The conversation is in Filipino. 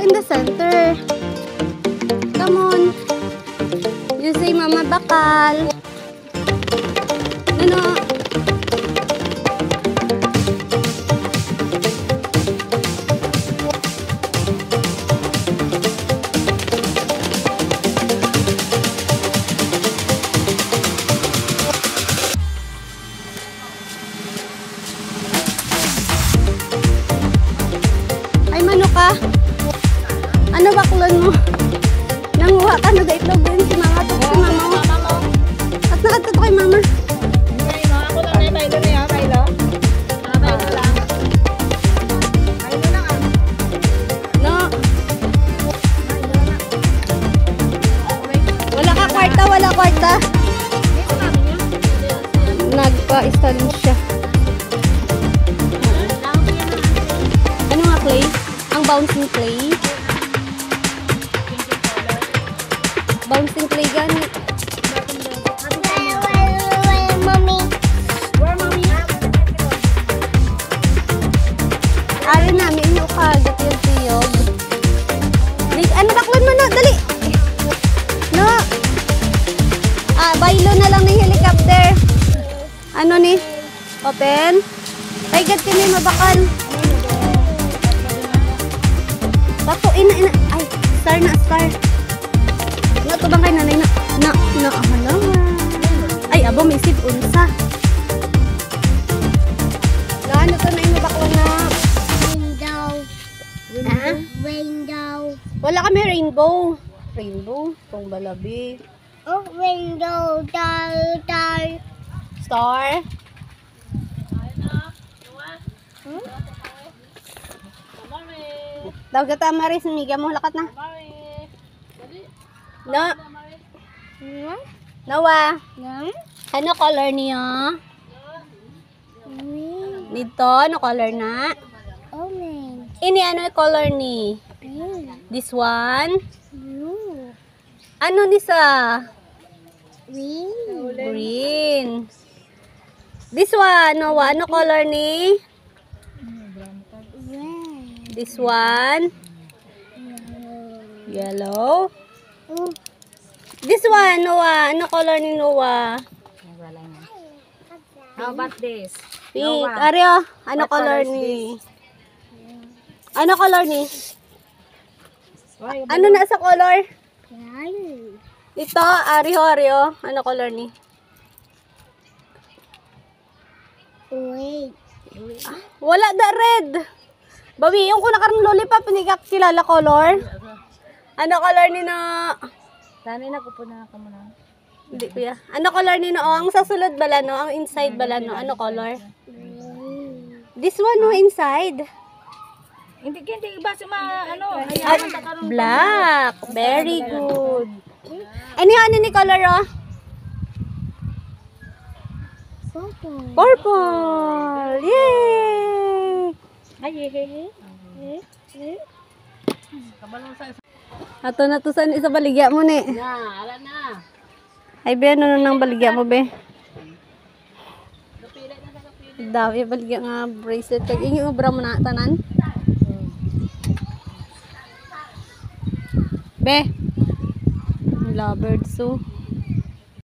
in the center. Come on. You say Mama Bakal. Ano? Ay, mano ka? Ano baklon mo? Nanguha ka na itlog din si Mama. Si Mama mo. At nakadto kay Mama. Ako lang na tayo na yan, Milo. Tayo lang. Tayo lang ah. No. Wala ka kwarta, wala kwarta. Nagpa-install siya. Ano nga clay? Ang bouncing clay. Bouncing clay gani. Ari namin ino kagat yung tiyog. Ano baklon mo na? Dali! No! Baylo na lang ng helicopter. Ano ni? Open? Ay, gad kini mabakal. Bako, ina. Ay, star na, star. Nga to bang kay nanay na, halawa. Ay, abo, may isip unsa. Ano to na yung mabakal na? Window. Wala kami rainbow. Rainbow? Itong balabi. Oh, window. Star. Star? Daw gata Maris, miga mo lakat na. No. Nawa. Ano color niya? Dito, ano color na? Orange. Ini ano yung color ni? Green. This one? Blue. Ano ni sa? Green. Green. This one, Noah, ano color ni? Red. This one? Yellow. Oh, This one, Noah, ano color ni Noah? How about this? Pink. Noah. Aryo, ano What color color is ni? Ano color ni? Ano na sa color? yan. Ito, Aryo. Ano color ni? Wait. Wala da red. Bawi, yung kuna karong lollipop, hindi ka kilala color? Ano color ni na? Tanay na ko po na ka muna. Hindi kuya. Ano color ni no? Ang sasulod bala no? Ang inside bala no? Ano color? This one no inside. Hindi iba sa mga ano. At black. Very good. Ano ni color oh? Purple. Purple. Yay! Ay, Ato na to sa isa baligya mo ni. ala na. Ay be, ano nang baligya mo be? Dami baligya nga bracelet. Kag inyo ubra mo na tanan. Be. Lovebird so.